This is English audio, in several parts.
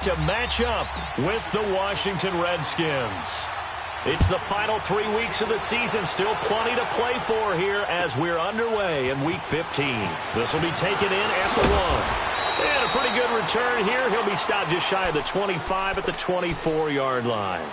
to match up with the Washington Redskins. It's the final 3 weeks of the season. Still plenty to play for here as we're underway in Week 15. This will be taken in at the 1. And a pretty good return here. He'll be stopped just shy of the 25 at the 24-yard line.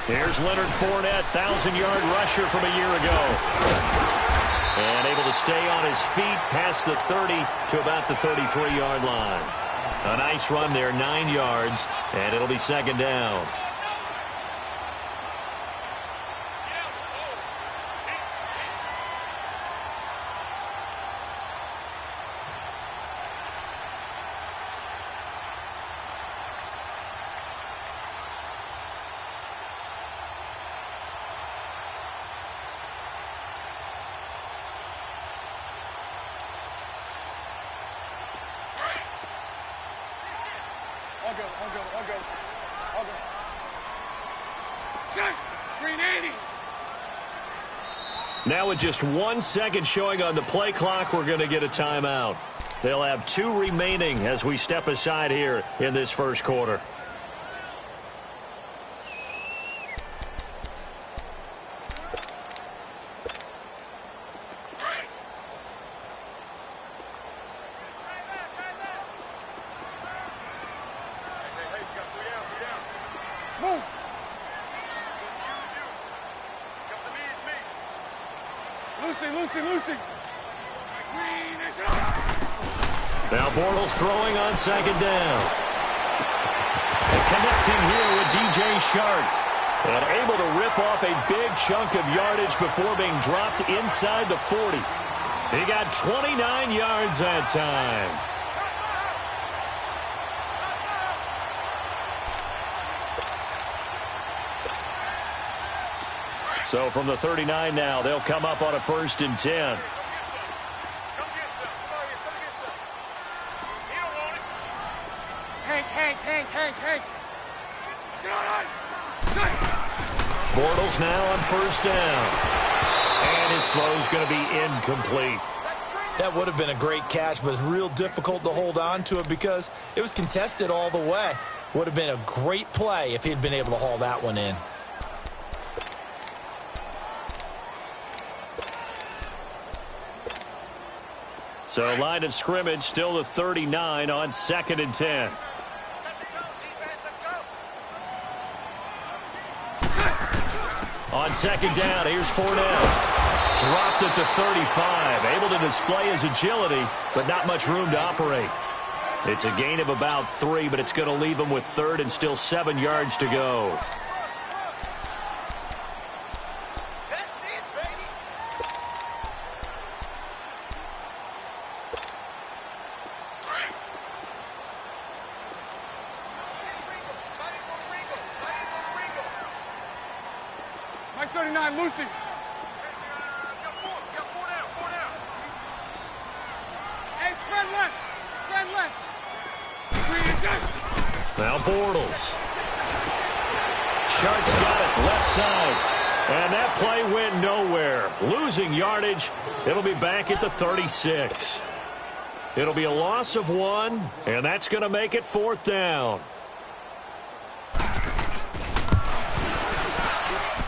Here's Leonard Fournette, 1,000-yard rusher from a year ago. And able to stay on his feet past the 30 to about the 33-yard line. A nice run there, 9 yards, and it'll be second down. I'll go. Check. Green 80. Now with just 1 second showing on the play clock, we're going to get a timeout. They'll have 2 remaining as we step aside here in this first quarter. Lucy. Now Bortles throwing on second down. And connecting here with DJ Shark. And able to rip off a big chunk of yardage before being dropped inside the 40. He got 29 yards that time. So from the 39 now, they'll come up on a 1st and 10. Hank. Bortles now on 1st down. And his throw's going to be incomplete. That would have been a great catch, but it's real difficult to hold on to it because it was contested all the way. Would have been a great play if he'd been able to haul that one in. So line of scrimmage still the 39 on 2nd and 10. On 2nd down, here's Fournette. Dropped at the 35. Able to display his agility, but not much room to operate. It's a gain of about 3, but it's going to leave him with 3rd and still 7 yards to go. Mike 39, Lucy. Hey, spread left. Now Bortles. Shark's got it, left side. And that play went nowhere. Losing yardage. It'll be back at the 36. It'll be a loss of 1, and that's going to make it 4th down.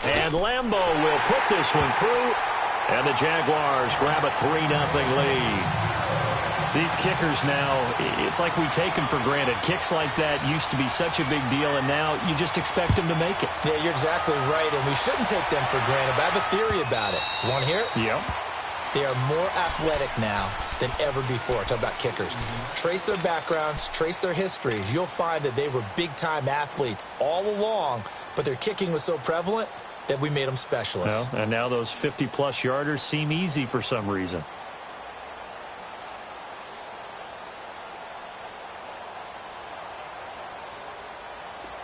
And Lambeau will put this one through, and the Jaguars grab a 3-0 lead. These kickers now, it's like we take them for granted. Kicks like that used to be such a big deal, and now you just expect them to make it. Yeah, you're exactly right, and we shouldn't take them for granted, but I have a theory about it. You want to hear it? Yeah. They are more athletic now than ever before. Talk about kickers. Trace their backgrounds, trace their histories. You'll find that they were big-time athletes all along, but their kicking was so prevalent that we made them specialists. Well, and now those 50-plus yarders seem easy for some reason.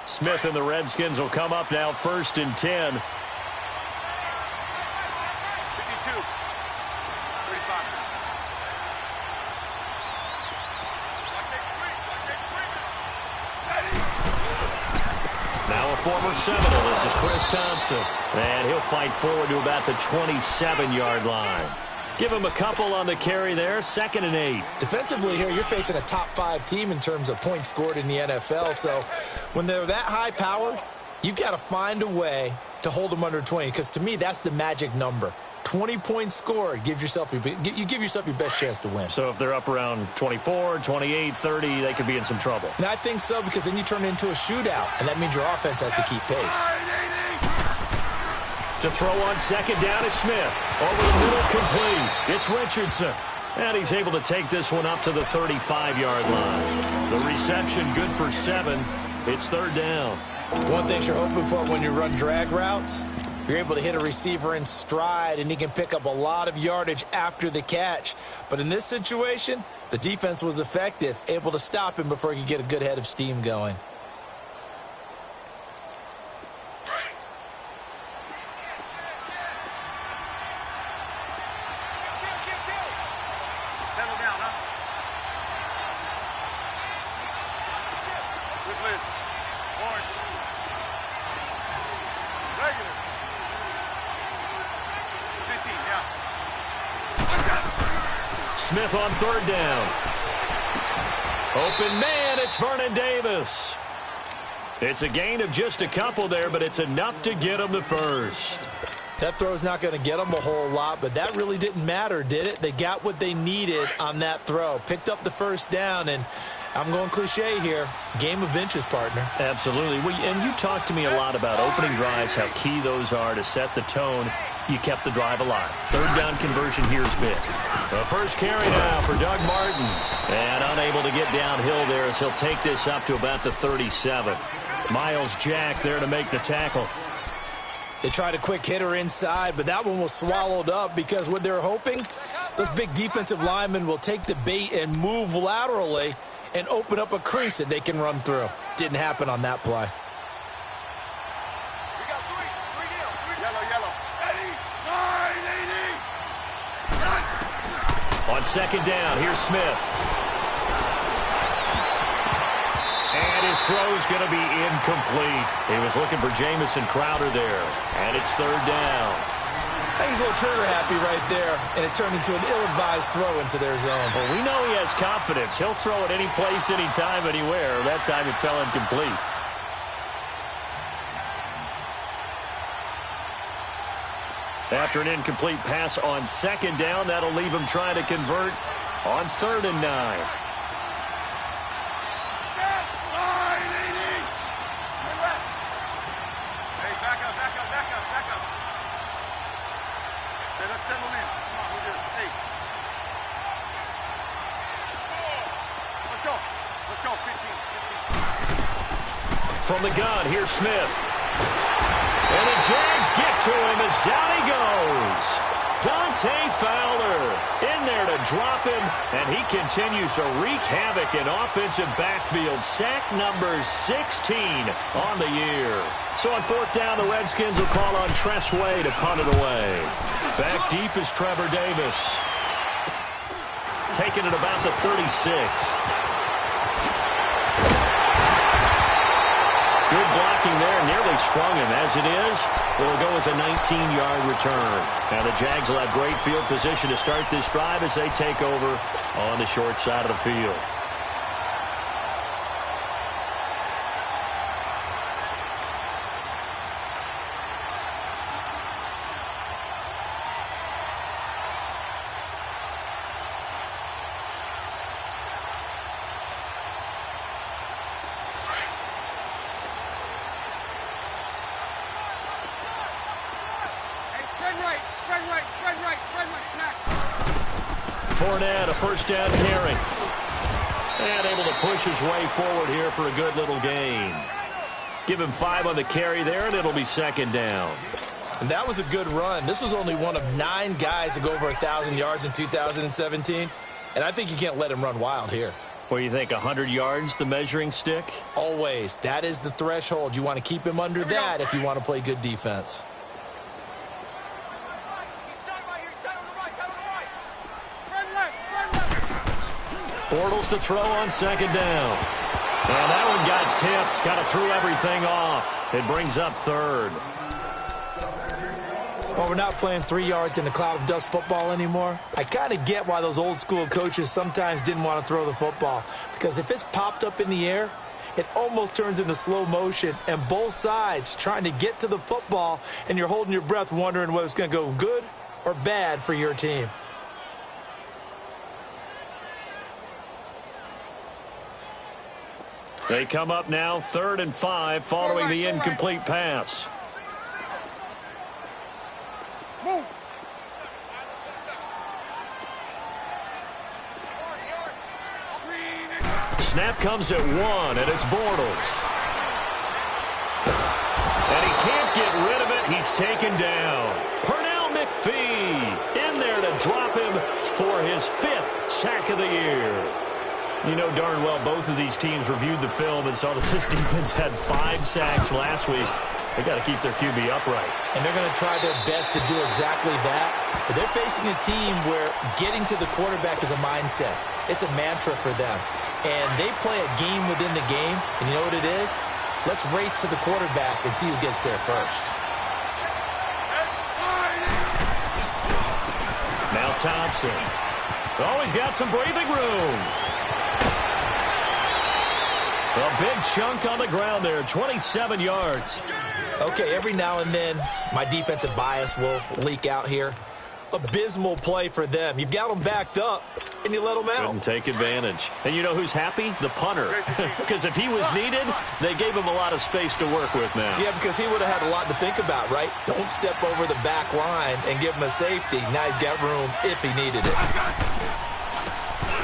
Smith and the Redskins will come up now 1st and 10. former Seminole. This is Chris Thompson. And he'll fight forward to about the 27-yard line. Give him a couple on the carry there. 2nd and 8. Defensively here, you're facing a top 5 team in terms of points scored in the NFL. So when they're that high-powered, you've got to find a way to hold them under 20. Because to me, that's the magic number. 20 points scored, you give yourself your best chance to win. So if they're up around 24, 28, 30, they could be in some trouble. And I think so, because then you turn it into a shootout, and that means your offense has to keep pace. To throw on 2nd down is Smith. Over the middle, complete. It's Richardson. And he's able to take this one up to the 35-yard line. The reception good for 7. It's 3rd down. One thing you're hoping for when you run drag routes, you're able to hit a receiver in stride, and he can pick up a lot of yardage after the catch. But in this situation, the defense was effective, able to stop him before he could get a good head of steam going. Smith on 3rd down. Open man, it's Vernon Davis. It's a gain of just a couple there, but it's enough to get him to 1st. That throw's not going to get them a whole lot, but that really didn't matter, did it? They got what they needed on that throw. Picked up the 1st down, and I'm going cliche here. Game of inches, partner. Absolutely. And you talked to me a lot about opening drives, how key those are to set the tone. You kept the drive alive. 3rd down conversion here's big. The first carry now for Doug Martin. And unable to get downhill there as he'll take this up to about the 37. Miles Jack there to make the tackle. They tried a quick hitter inside, but that one was swallowed up because what they're hoping, those big defensive linemen will take the bait and move laterally and open up a crease that they can run through. Didn't happen on that play. On 2nd down, here's Smith. And his throw's going to be incomplete. He was looking for Jamison Crowder there. And it's 3rd down. I think he's a little trigger happy right there, and it turned into an ill-advised throw into their zone. Well, we know he has confidence. He'll throw it any place, anytime, anywhere. That time it fell incomplete. After an incomplete pass on 2nd down, that'll leave him trying to convert on 3rd and 9. From the gun, here's Smith. And the Jags get to him as down he goes. Dante Fowler in there to drop him, and he continues to wreak havoc in offensive backfield. Sack number 16 on the year. So on 4th down, the Redskins will call on Tress Way to punt it away. Back deep is Trevor Davis. Taking it about the 36. Good blocking there, nearly sprung him. As it is, it'll go as a 19-yard return. Now the Jags will have great field position to start this drive as they take over on the short side of the field. Fournette, a 1st down carry. And able to push his way forward here for a good little gain. Give him 5 on the carry there, and it'll be 2nd down. And that was a good run. This was only one of 9 guys to go over 1,000 yards in 2017. And I think you can't let him run wild here. What do you think, 100 yards, the measuring stick? Always. That is the threshold. You want to keep him under that if you want to play good defense. Bortles to throw on 2nd down. And that one got tipped. Kind of threw everything off. It brings up third. Well, we're not playing 3 yards in a cloud of dust football anymore. I kind of get why those old school coaches sometimes didn't want to throw the football. Because if it's popped up in the air, it almost turns into slow motion. And both sides trying to get to the football, and you're holding your breath wondering whether it's going to go good or bad for your team. They come up now 3rd and 5 following the incomplete pass. Move. Snap comes at 1, and it's Bortles. And he can't get rid of it. He's taken down. Pernell McPhee in there to drop him for his 5th sack of the year. You know darn well both of these teams reviewed the film and saw that this defense had 5 sacks last week. They got to keep their QB upright. And they're going to try their best to do exactly that. But they're facing a team where getting to the quarterback is a mindset. It's a mantra for them. And they play a game within the game. And you know what it is? Let's race to the quarterback and see who gets there first. Now Thompson. Oh, he's got some breathing room. A big chunk on the ground there, 27 yards. Okay, every now and then, my defensive bias will leak out here. Abysmal play for them. You've got them backed up, and you let them out. Couldn't take advantage. And you know who's happy? The punter. Because if he was needed, they gave him a lot of space to work with now. Yeah, because he would have had a lot to think about, right? Don't step over the back line and give him a safety. Now he's got room if he needed it.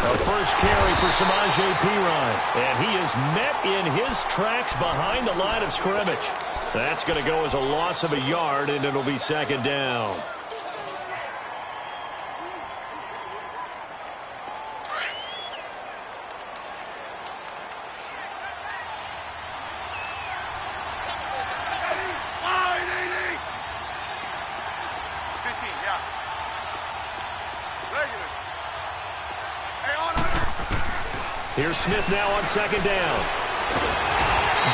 A first carry for Samaje Perine. And he is met in his tracks behind the line of scrimmage. That's going to go as a loss of a yard, and it'll be 2nd down. Here's Smith now on 2nd down.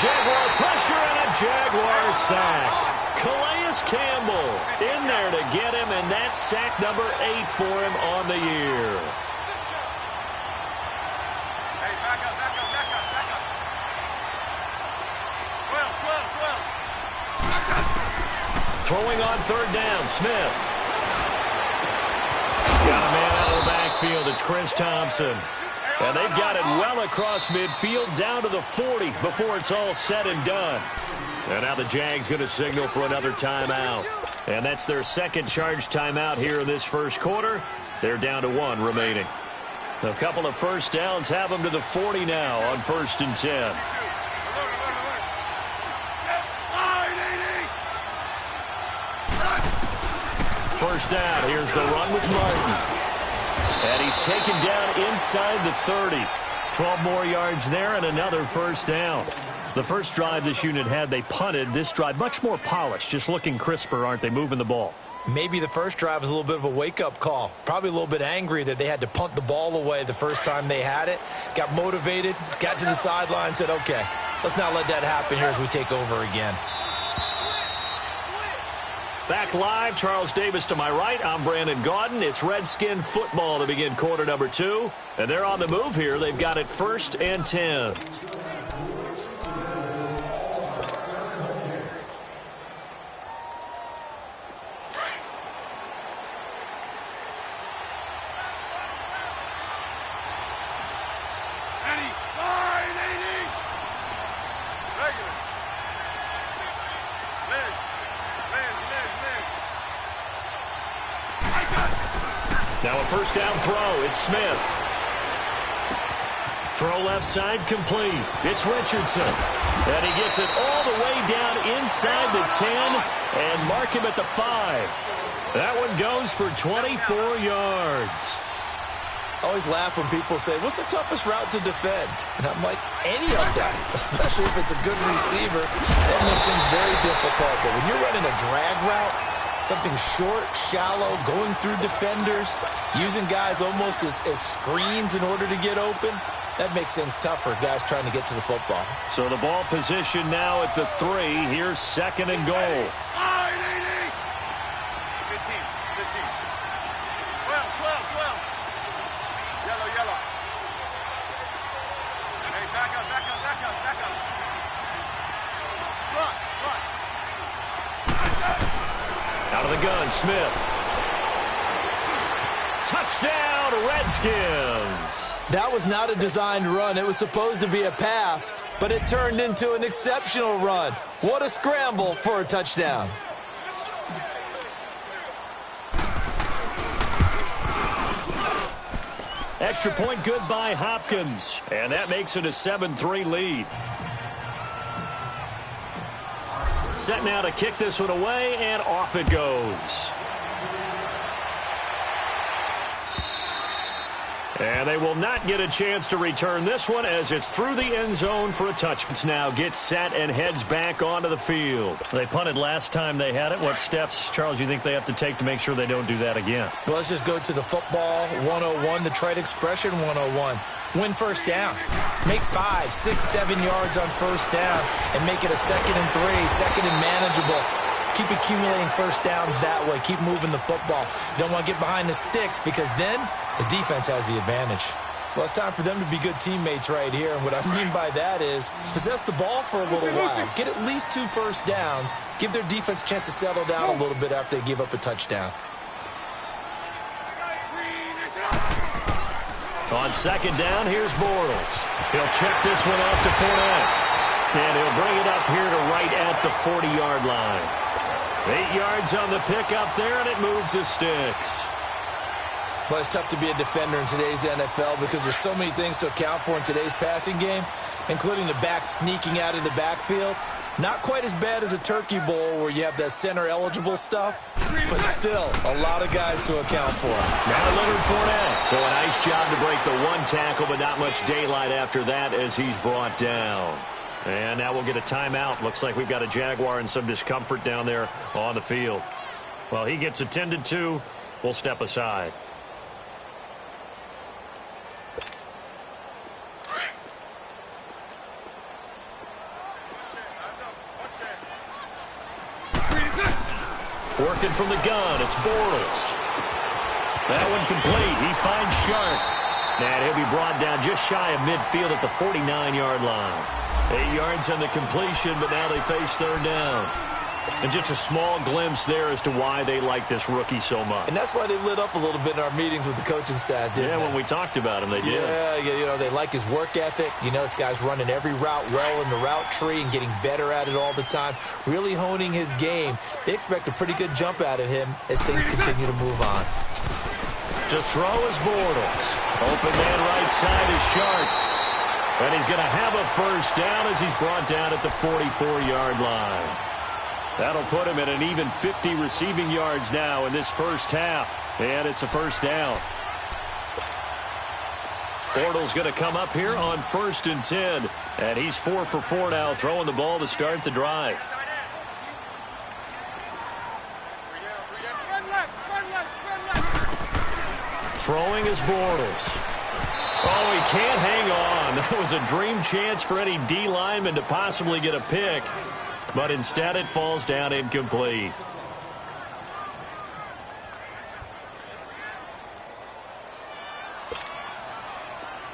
Jaguar pressure and a Jaguar sack. Calais Campbell in there to get him, and that's sack number 8 for him on the year. Hey, back up. Throwing on 3rd down, Smith. Got a man out of the backfield. It's Chris Thompson. And they've got it well across midfield down to the 40 before it's all said and done. And now the Jags going to signal for another timeout. And that's their 2nd charge timeout here in this first quarter. They're down to 1 remaining. A couple of first downs have them to the 40 now on 1st and 10. First down. Here's the run with Martin. And he's taken down inside the 30. 12 more yards there and another first down. The first drive this unit had, they punted. This drive, much more polished, just looking crisper, aren't they, moving the ball? Maybe the first drive was a little bit of a wake-up call. Probably a little bit angry that they had to punt the ball away the first time they had it. Got motivated, got to the sideline, said, okay, let's not let that happen here as we take over again. Back live, Charles Davis to my right. I'm Brandon Gaudin. It's Redskin football to begin quarter number 2. And they're on the move here. They've got it 1st and 10. Now a first down throw. It's Smith. Throw left side complete. It's Richardson. And he gets it all the way down inside the 10 and mark him at the 5. That one goes for 24 yards. I always laugh when people say, what's the toughest route to defend? And I'm like, any of them, especially if it's a good receiver. That makes things very difficult. But when you're running a drag route, something short, shallow, going through defenders, using guys almost as screens in order to get open, That makes things tough for guys trying to get to the football. So the ball position now at the 3. Here's 2nd and goal. Good team. Good team. 12. Yellow. Hey, back up. Front. Out of the gun, Smith. Touchdown, Redskins. That was not a designed run. It was supposed to be a pass, but it turned into an exceptional run. What a scramble for a touchdown. Extra point good by Hopkins, and that makes it a 7-3 lead. Set now to kick this one away, and off it goes. And they will not get a chance to return this one as it's through the end zone for a touchdown. Now gets set and heads back onto the field. They punted last time they had it. What steps, Charles, you think they have to take to make sure they don't do that again? Well, let's just go to the football 101, the trade expression 101. Win first down. Make 5, 6, 7 yards on first down and make it a 2nd and 3, 2nd and manageable. Keep accumulating first downs that way. Keep moving the football. You don't want to get behind the sticks because then the defense has the advantage. Well, it's time for them to be good teammates right here. And what I mean by that is possess the ball for a little while. Get at least 2 first downs. Give their defense a chance to settle down a little bit after they give up a touchdown. On 2nd down, here's Bortles. He'll check this one off to Fournette. And he'll bring it up here to right at the 40-yard line. 8 yards on the pickup there, and it moves the sticks. Well, it's tough to be a defender in today's NFL because there's so many things to account for in today's passing game, including the back sneaking out of the backfield. Not quite as bad as a turkey bowl where you have that center-eligible stuff, but still a lot of guys to account for. Now Leonard Fournette. So a nice job to break the 1 tackle, but not much daylight after that as he's brought down. And now we'll get a timeout. Looks like we've got a Jaguar and some discomfort down there on the field. Well, he gets attended to. We'll step aside. Working from the gun, it's Bortles. That one complete. He finds Sharp. And he'll be brought down just shy of midfield at the 49-yard line. 8 yards on the completion, but now they face 3rd down. And just a small glimpse there as to why they like this rookie so much. And that's why they lit up a little bit in our meetings with the coaching staff, didn't they? Yeah, when we talked about him, they did. Yeah, you know, they like his work ethic. You know, this guy's running every route well in the route tree and getting better at it all the time, really honing his game. They expect a pretty good jump out of him as things continue to move on. To throw is Bortles. Open man right side is Sharp. And he's going to have a first down as he's brought down at the 44-yard line. That'll put him at an even 50 receiving yards now in this first half. And it's a first down. Bortles going to come up here on 1st and 10. And he's 4 for 4 now, throwing the ball to start the drive. Throwing is Bortles. Oh, he can't hang on. That was a dream chance for any D lineman to possibly get a pick. But instead it falls down incomplete.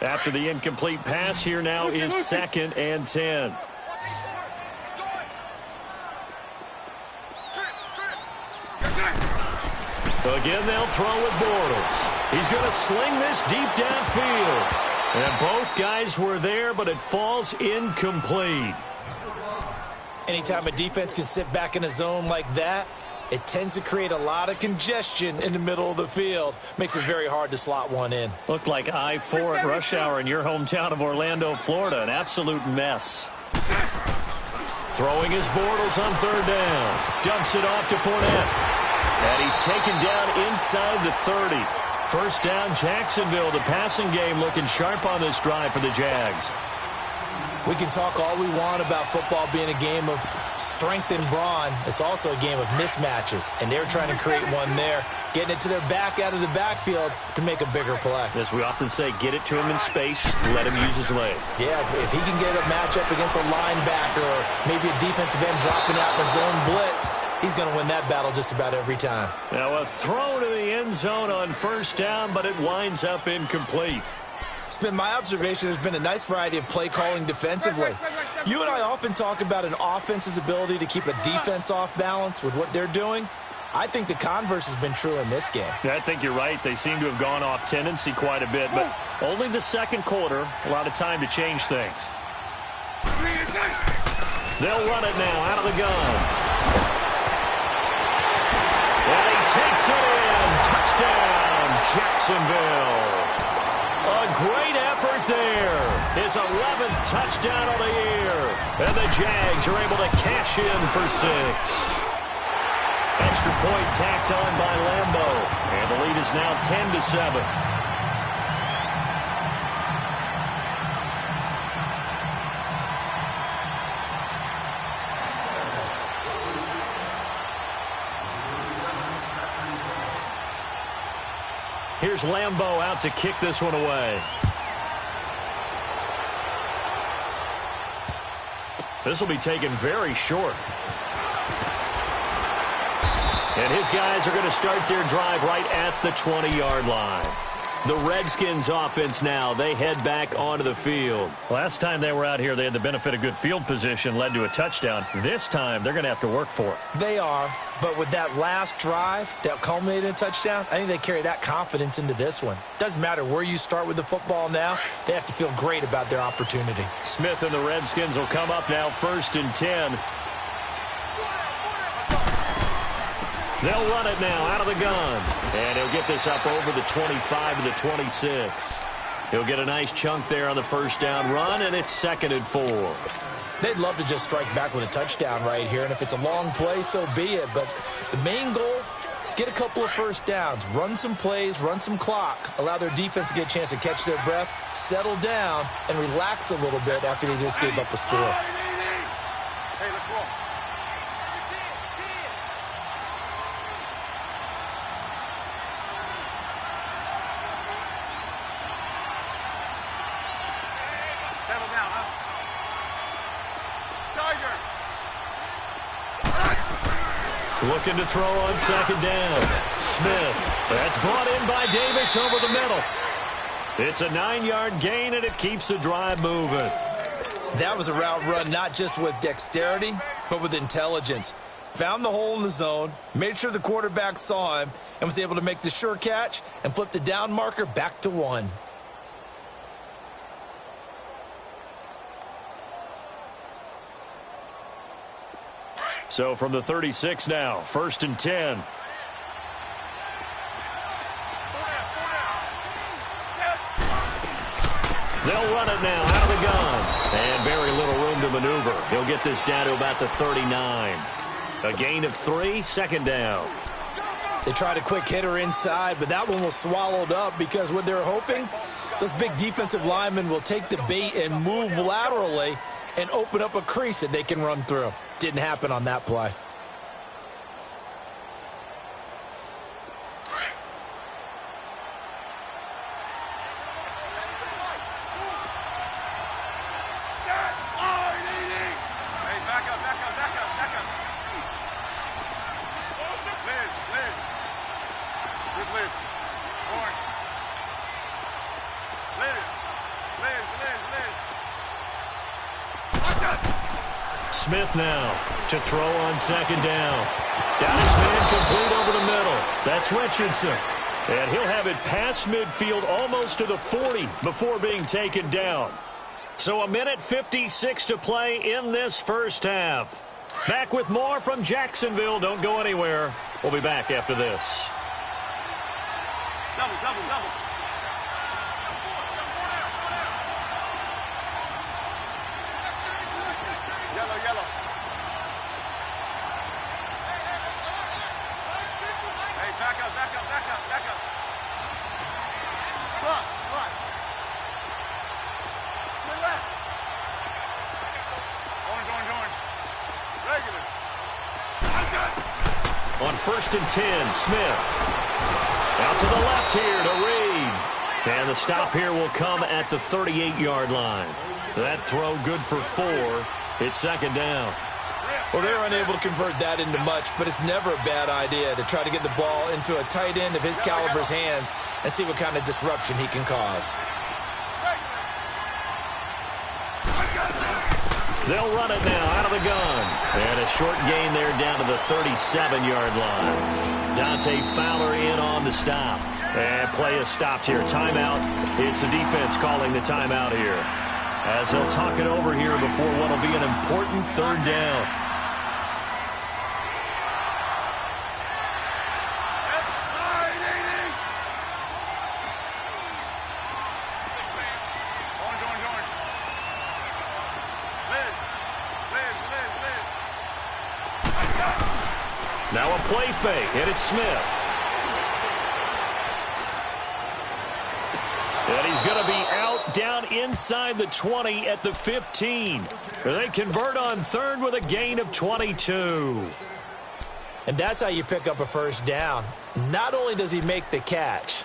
After the incomplete pass, here now is 2nd and 10. Again, they'll throw with Bortles. He's going to sling this deep downfield. And both guys were there, but it falls incomplete. Anytime a defense can sit back in a zone like that, it tends to create a lot of congestion in the middle of the field. Makes it very hard to slot one in. Looked like I-4 at rush hour in your hometown of Orlando, Florida. An absolute mess. Throwing his Bortles on 3rd down. Dumps it off to Fournette. And he's taken down inside the 30. First down, Jacksonville. The passing game looking sharp on this drive for the Jags. We can talk all we want about football being a game of strength and brawn. It's also a game of mismatches, and they're trying to create one there, getting it to their back out of the backfield to make a bigger play. As we often say, get it to him in space, let him use his leg. Yeah, if he can get a matchup against a linebacker or maybe a defensive end dropping out in the zone blitz, he's going to win that battle just about every time. Now a throw to the end zone on first down, but it winds up incomplete. It's been my observation there's been a nice variety of play calling defensively. You and I often talk about an offense's ability to keep a defense off balance with what they're doing. I think the converse has been true in this game. Yeah, I think you're right. They seem to have gone off tendency quite a bit, but only the second quarter, a lot of time to change things. They'll run it now out of the gun. And he takes it in. Touchdown, Jacksonville. A great effort there. His 11th touchdown of the year. And the Jags are able to cash in for 6. Extra point tacked on by Lambo. And the lead is now 10-7. Here's Lambo out to kick this one away. This will be taken very short. And his guys are going to start their drive right at the 20-yard line. The Redskins offense now, they head back onto the field. Last time they were out here, they had the benefit of good field position, led to a touchdown. This time, they're going to have to work for it. They are, but with that last drive that culminated in a touchdown, I think they carry that confidence into this one. Doesn't matter where you start with the football now, they have to feel great about their opportunity. Smith and the Redskins will come up now 1st and 10. They'll run it now out of the gun. And he'll get this up over the 25 to the 26. He'll get a nice chunk there on the first down run, and it's 2nd and 4. They'd love to just strike back with a touchdown right here, and if it's a long play, so be it. But the main goal, get a couple of first downs, run some plays, run some clock, allow their defense to get a chance to catch their breath, settle down, and relax a little bit after they just gave up a score. Hey, let's roll. Settle down, huh? Tiger! Looking to throw on 2nd down. Smith. That's brought in by Davis over the middle. It's a 9-yard gain, and it keeps the drive moving. That was a route run not just with dexterity, but with intelligence. Found the hole in the zone, made sure the quarterback saw him, and was able to make the sure catch and flip the down marker back to 1. So from the 36 now, 1st and 10. They'll run it now out of the gun. And very little room to maneuver. He'll get this down to about the 39. A gain of 3, 2nd down. They tried a quick hitter inside, but that one was swallowed up because what they're hoping, those big defensive linemen will take the bait and move laterally and open up a crease that they can run through. Didn't happen on that play. Hey, back up. Liz. Good Liz. Orange. Liz. Smith now to throw on 2nd down. Got his man complete over the middle. That's Richardson. And he'll have it past midfield almost to the 40 before being taken down. So a minute 56 to play in this first half. Back with more from Jacksonville. Don't go anywhere. We'll be back after this. Double. Yellow. Hey, back up. Front. To the left. Orange. Regular. first and 10. Smith. Out to the left here to Reed. And the stop here will come at the 38-yard line. That throw good for 4. It's second down. Well, they were unable to convert that into much, but it's never a bad idea to try to get the ball into a tight end of his caliber's hands and see what kind of disruption he can cause. They'll run it now out of the gun. And a short gain there down to the 37-yard line. Dante Fowler in on the stop. And play is stopped here. Timeout. It's the defense calling the timeout here, as they'll talk it over here before what will be an important third down. Now a play fake, and it's Smith. And he's going to be out down inside the 20 at the 15. They convert on third with a gain of 22. And that's how you pick up a first down. Not only does he make the catch,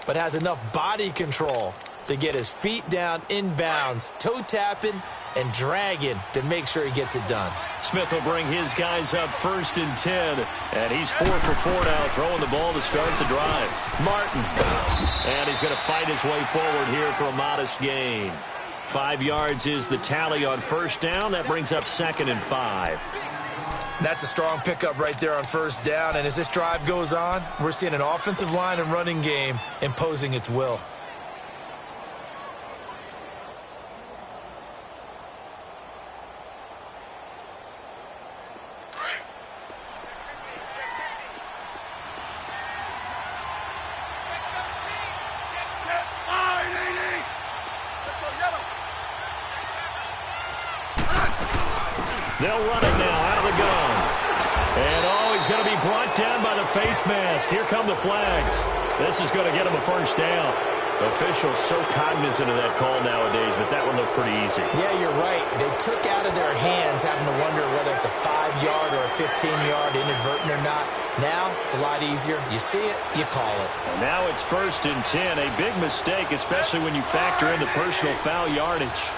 but has enough body control to get his feet down inbounds, toe tapping and dragging to make sure he gets it done. Smith will bring his guys up first and 10, and he's 4 for 4 now, throwing the ball to start the drive. Martin, and he's going to fight his way forward here for a modest gain. 5 yards is the tally on first down. That brings up second and 5. That's a strong pickup right there on first down, and as this drive goes on, we're seeing an offensive line and running game imposing its will. They'll run it now out of the gun. And, he's going to be brought down by the face mask. Here come the flags. This is going to get him a first down. Officials so cognizant of that call nowadays, but that one looked pretty easy. Yeah, you're right. They took out of their hands having to wonder whether it's a 5-yard or a 15-yard inadvertent or not. Now, it's a lot easier. You see it, you call it. And now it's first and 10. A big mistake, especially when you factor in the personal foul yardage.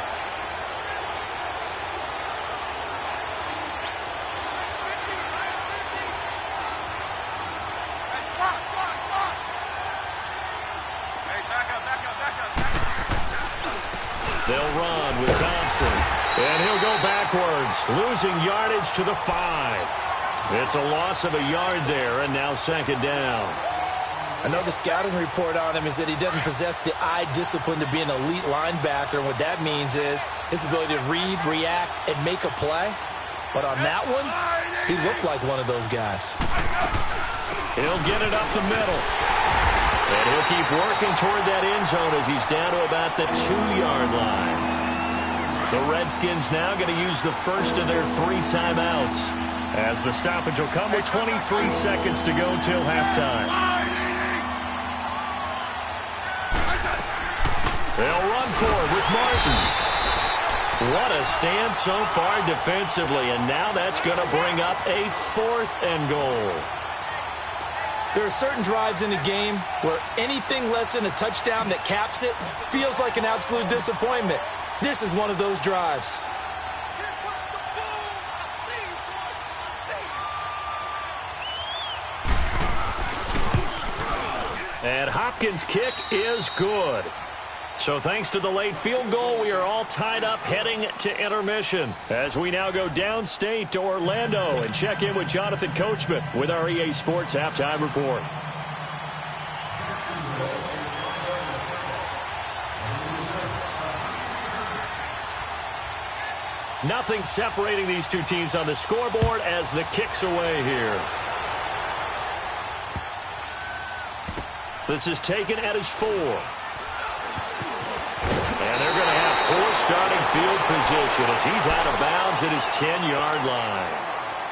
They'll run with Thompson. And he'll go backwards, losing yardage to the 5. It's a loss of a yard there, and now second down. I know the scouting report on him is that he doesn't possess the eye discipline to be an elite linebacker. And what that means is his ability to read, react, and make a play. But on that one, he looked like one of those guys. He'll get it up the middle. And he'll keep working toward that end zone as he's down to about the 2-yard line. The Redskins now going to use the first of their 3 timeouts, as the stoppage will come with 23 seconds to go till halftime. They'll run for it with Martin. What a stand so far defensively, and now that's going to bring up a 4th and goal. There are certain drives in the game where anything less than a touchdown that caps it feels like an absolute disappointment. This is one of those drives. And Hopkins' kick is good. So thanks to the late field goal, we are all tied up heading to intermission, as we now go downstate to Orlando and check in with Jonathan Coachman with our EA Sports Halftime Report. Nothing separating these two teams on the scoreboard as the kick's away here. This is taken at his 4. And they're going to have poor starting field position as he's out of bounds at his 10-yard line.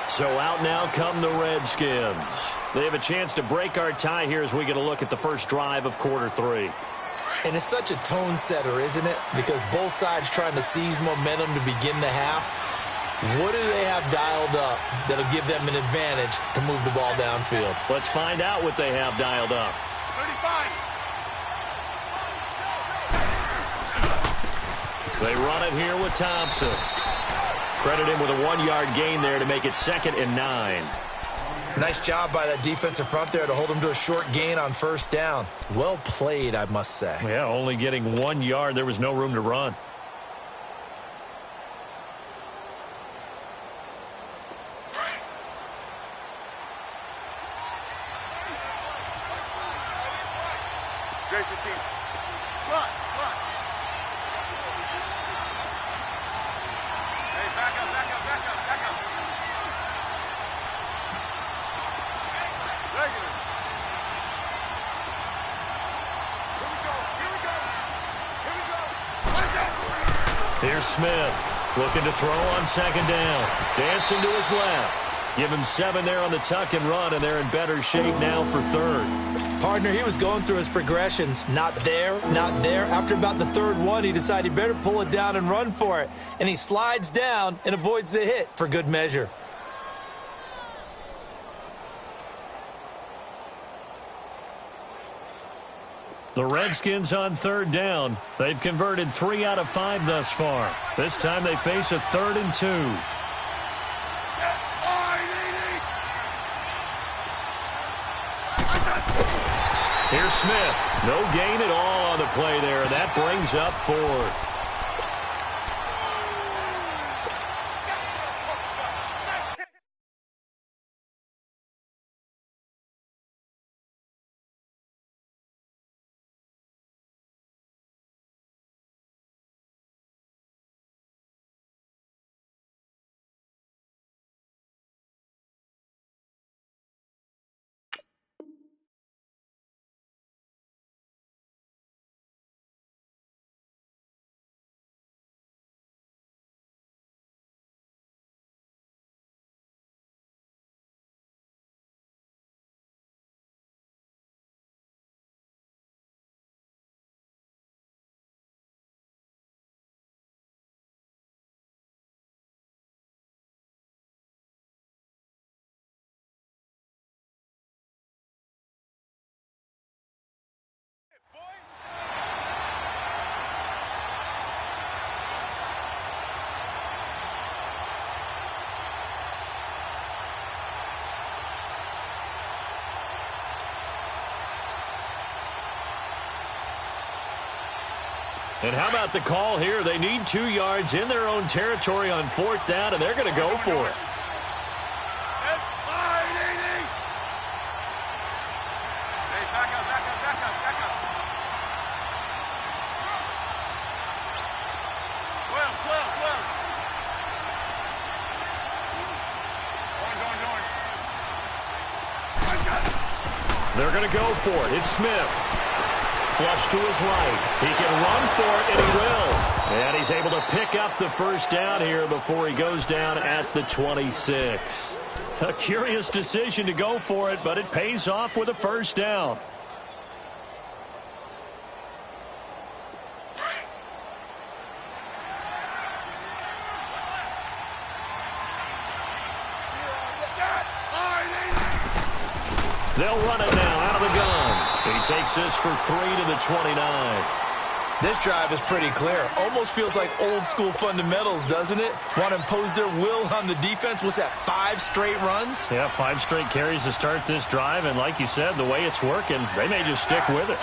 So out now come the Redskins. They have a chance to break our tie here as we get a look at the first drive of quarter 3. And it's such a tone setter, isn't it? Because both sides trying to seize momentum to begin the half. What do they have dialed up that'll give them an advantage to move the ball downfield? Let's find out what they have dialed up. 35. They run it here with Thompson. Credit him with a 1-yard gain there to make it 2nd and 9. Nice job by that defensive front there to hold him to a short gain on first down. Well played, I must say. Yeah, only getting 1 yard. There was no room to run. Here's Smith, looking to throw on 2nd down. Dancing to his left. Give him 7 there on the tuck and run, and they're in better shape now for 3rd. Partner, he was going through his progressions. Not there, not there. After about the 3rd one, he decided he better pull it down and run for it. And he slides down and avoids the hit for good measure. The Redskins on 3rd down. They've converted 3 out of 5 thus far. This time they face a 3rd and 2. Here's Smith. No gain at all on the play there, and that brings up 4th. And how about the call here? They need 2 yards in their own territory on 4th down, and they're going to go for it. They're going to go for it. It's Smith. Flush to his right. He can run for it, and he will. And he's able to pick up the 1st down here before he goes down at the 26. A curious decision to go for it, but it pays off with a 1st down. They'll run it now out of the gun. He takes this for 3 to the 29. This drive is pretty clear. Almost feels like old school fundamentals, doesn't it? Want to impose their will on the defense. What's that, 5 straight runs? Yeah, 5 straight carries to start this drive. And like you said, the way it's working, they may just stick with it.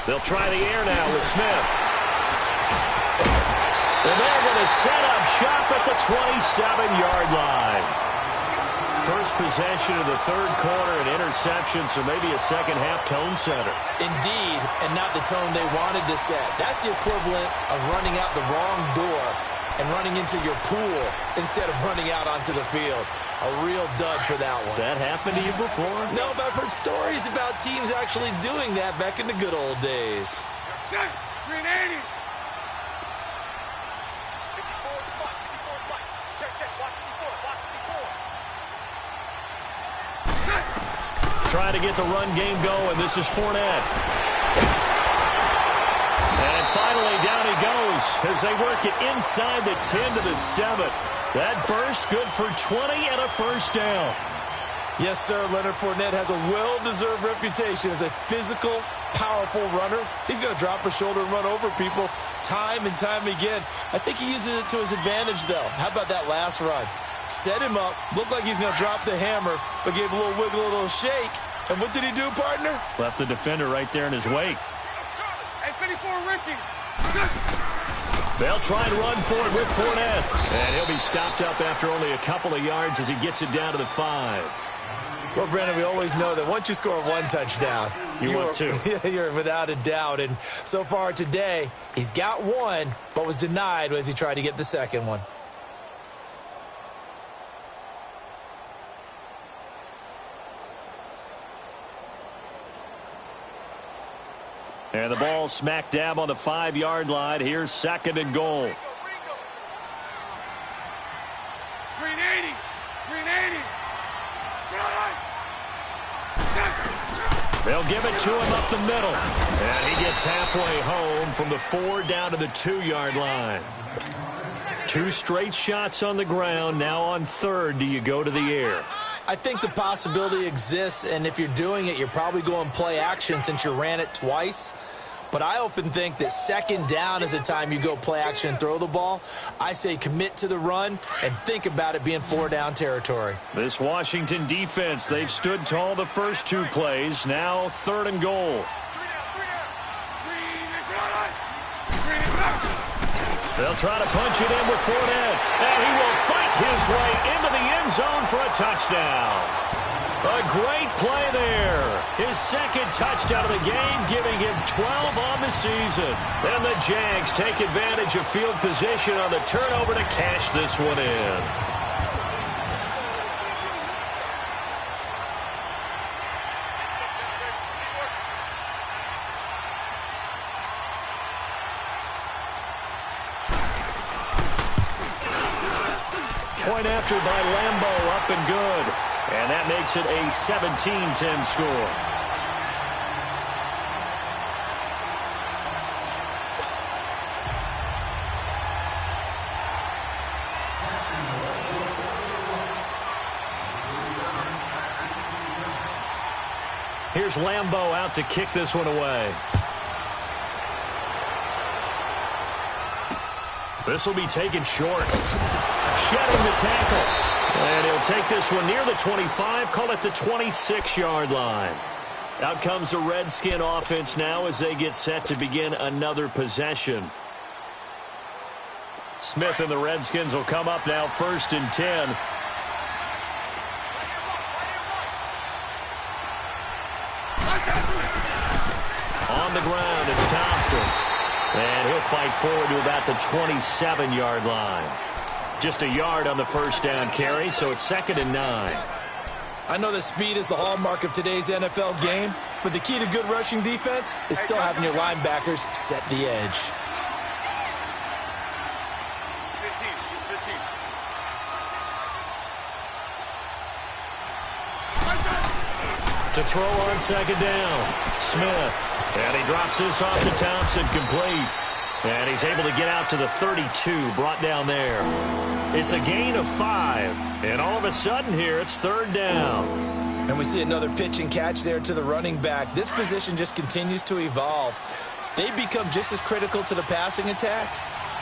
They'll try the air now with Smith. And they're going to set up shop at the 27-yard line. First possession of the 3rd quarter, an interception, so maybe a second-half tone setter. Indeed, and not the tone they wanted to set. That's the equivalent of running out the wrong door and running into your pool instead of running out onto the field. A real dud for that one. Has that happened to you before? No, but I've heard stories about teams actually doing that back in the good old days. Trying to get the run game going. This is Fournette. And finally, down he goes as they work it inside the 10 to the 7. That burst good for 20 and a first down. Yes, sir. Leonard Fournette has a well-deserved reputation as a physical, powerful runner. He's going to drop a shoulder and run over people time and time again. I think he uses it to his advantage, though. How about that last run? Set him up, looked like he's going to drop the hammer, but gave a little wiggle, a little shake. And what did he do, partner? Left the defender right there in his wake. Hey, 54 Redskins. They'll try and run for it with Fournette. And he'll be stopped up after only a couple of yards as he gets it down to the 5. Well, Brandon, we always know that once you score one touchdown, you want two. You're without a doubt. And so far today, he's got one, but was denied as he tried to get the second one. And the ball smack dab on the 5-yard line. Here's 2nd and goal. 380. 380. They'll give it to him up the middle. And he gets halfway home from the 4 down to the 2-yard line. 2 straight shots on the ground. Now on 3rd, do you go to the air? I think the possibility exists, and if you're doing it, you're probably going play action since you ran it twice. But I often think that 2nd down is the time you go play action and throw the ball. I say commit to the run and think about it being 4-down territory. This Washington defense, they've stood tall the first 2 plays. Now 3rd and goal. They'll try to punch it in with Fournette, and he will fight his way into the end zone for a touchdown. A great play there. His 2nd touchdown of the game, giving him 12 on the season. And the Jags take advantage of field position on the turnover to cash this one in. Point after by Lambeau, up and good. And that makes it a 17-10 score. Here's Lambeau out to kick this one away. This will be taken short. Shedding the tackle. And he'll take this one near the 25, call it the 26-yard line. Out comes the Redskin offense now as they get set to begin another possession. Smith and the Redskins will come up now 1st and 10. On the ground, it's Thompson. And he'll fight forward to about the 27-yard line. Just a yard on the 1st down carry, so it's 2nd and 9. I know that speed is the hallmark of today's NFL game, but the key to good rushing defense is still having your linebackers set the edge. 15. To throw on 2nd down, Smith. And he drops this off to Thompson, complete. And he's able to get out to the 32, brought down there. It's a gain of 5. And all of a sudden here, it's 3rd down. And we see another pitch and catch there to the running back. This position just continues to evolve. They become just as critical to the passing attack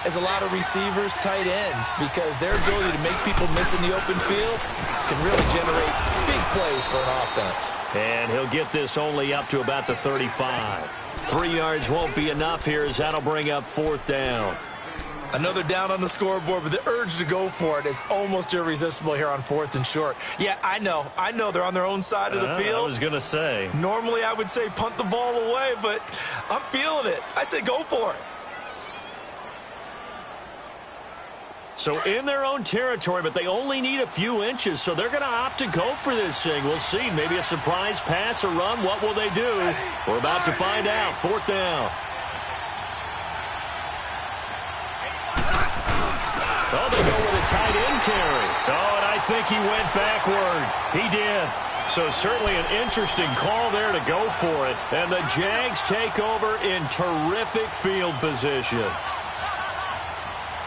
as a lot of receivers, tight ends, because their ability to make people miss in the open field can really generate big plays for an offense. And he'll get this only up to about the 35. 3 yards won't be enough here as that'll bring up 4th down. Another down on the scoreboard, but the urge to go for it is almost irresistible here on 4th and short. Yeah, I know they're on their own side of the field. I was going to say. Normally I would say punt the ball away, but I'm feeling it. I say go for it. So in their own territory, but they only need a few inches, so they're going to opt to go for this thing. We'll see. Maybe a surprise pass or run. What will they do? We're about to find out. 4th down. Oh, they go with a tight end carry. Oh, and I think he went backward. He did. So certainly an interesting call there to go for it. And the Jags take over in terrific field position.